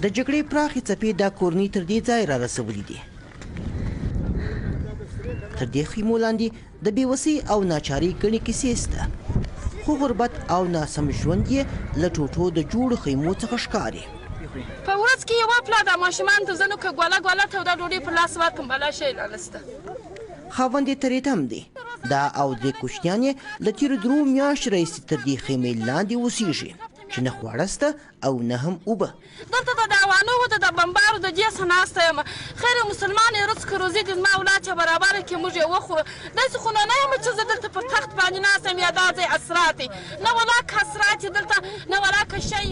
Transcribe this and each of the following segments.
د جګړې پراخې څپې دا کورنۍ تر دې ځای را رسولي دي. تر دې خیمو لاندې د بېوسۍ او ناچارۍ ګڼې کیسې شته، خو غربت او ناسم ژوند یې له ټوټو د جوړو خیمو څخه ښکاري. په ورځ کې یوه پلا د ماشومانو ته زه نو که ګوله ګوله توده ډوډۍ په لاس ورکړم بله شی لا نشته. خاوند یې ترېتم دی. دا او درې کوچنیان یې له تېرو 3 میاشتو راهیسې تر دې خیمې لاندې اوسېږي چې نه خواړه شته او نه هم اوبه. دلته د دعوانو د بمبارو د دې څه ناسته یم. خیر مسلمان یې رزق روزي دې زما اولاد چې برابره کړي موږ یې وخورو. داسې خو نه یم چې زه دلته په تخت باندې ناسته یم یا دا ځای اسرات دی. نه ولاکه اسرات یې دلته نه ولاکه شی.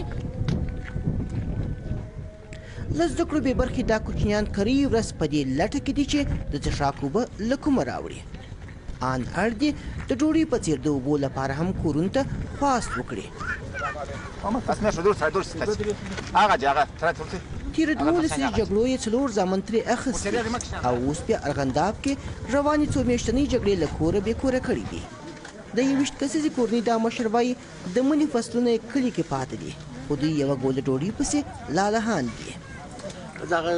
له زده کړو بې برخې دا کوچنیان کرۍ ورځ په دې لټه کې دي چې د څښاک اوبه له کومه راوړي. ان اړ دي د ډوډۍ په څېر د اوبو لپاره هم کورونو ته خواست وکړي. تېره 12 جګړو یې 4 زامن ترې اخیستي او اوس بیا ارغنداب کې روانې 2 میاشتنۍ جګړې له کوره بې کوره کړي دي. د 21 کسیزې کورنۍ دا مشر وایي د مني فصلونه یې کلي کې پاتې دي، خو دوی یوه ګوله ډوډۍ پسې لالهان دي. دغه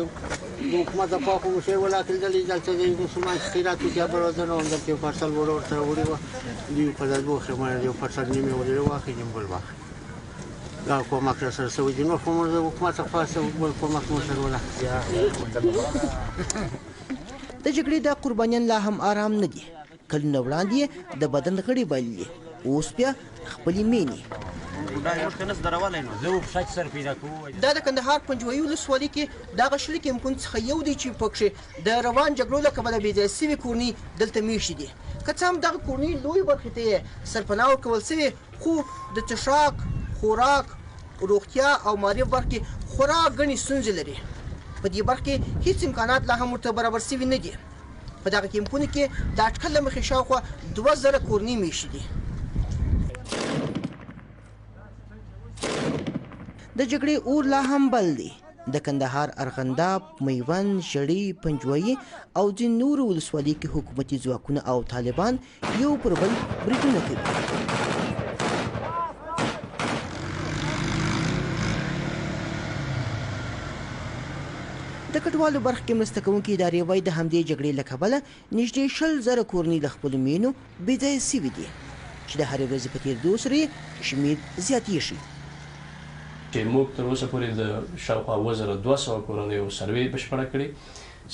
حکومت د خوا خو مو شی ولاکېدلې دلته د مسلمان خیرات وکړي بل وزن هم دلته یو پارسل ورسره وړي وه دوی په دا 2 خیمه یو پارسل نیم یې ولري واخلي نیم بل واخلي. دا کومک راسره شوی دی نور خو موږ د حکومت څخه بل کومک مو سره ونه. د جګړې دا قربانیان لا هم آرام نه دي. کلونه وړاندې د بدن غړي بایللي، اوس بیا خپلې مینې. دا د کندهار پنجوایي ولسوالۍ کې دغه شل کیمپونو څخه یو دی چې پکښې د روان جګړو له کبله بېځایه سوي کورنۍ دلته میشتې دي. که څه هم دغه کورنۍ لویې برخې ته یې سرپناه ورکول سوې، خو د څښاک، خوراک، روغتیا او مالیې برخې خورا ګڼې ستونزې لري. په دې برخه کې هیڅ امکانات لا هم ورته برابر شوي نه دي. په دغه کیمپونو کې د اټکل له مخې شاوخوا 2000 کورنۍ میشتې دي. د جګړې اور لا هم بل دی. د کندهار، ارغنداب، میوند، ژړۍ، پنجوایي او ځینو نورو ولسوالیو کې حکومتي ځواکونه او طالبان یو پر بل بریدونه کوي. د کډوالو برخه کې مرسته کوونکې ادارې وایي د همدې جګړې له کبله نږدې 20,000 کورنۍ له خپلو مینو بېځایه سوي دي چې د هرې ورځې په تېرېدو سره یې شمېر زیاتېږي. چې موږ تر اوسه پورې د شاوخوا 2200 کورنیو سروې بشپړه کړې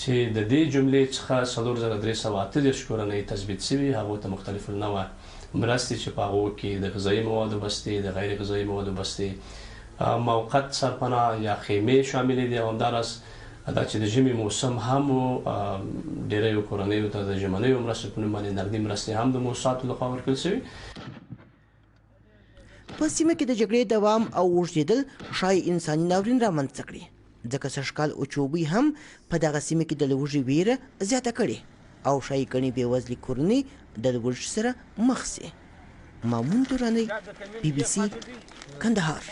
چې د دې جملې څخه 4338 کورنۍ تثبیت شوي. هغو ته مختلف النوع مرستې چې په هغو کې د غذایي موادو بستې، د غیر غذایي موادو بستې، موقت سرپناه یا خیمې شاملې دي. او همداراز دا چې د ژمي موسم هم ډېریو کورنیو ته د ژمنیو مرستو په نوم باندې نغدي مرستې هم د موسساتو لخوا ورکړل شوي. په سیمه کې د جګړې دوام او اوږدېدل ښایي انساني ناورین رامنځته کړي، ځکه سږکال اوچوبۍ هم په دغه سیمه کې د لوږې ویره زیاته کړې او ښایي ګڼې بېوزلې کورنۍ د لوږې سره مخ شي. مامون درانۍ، BBC کندهار.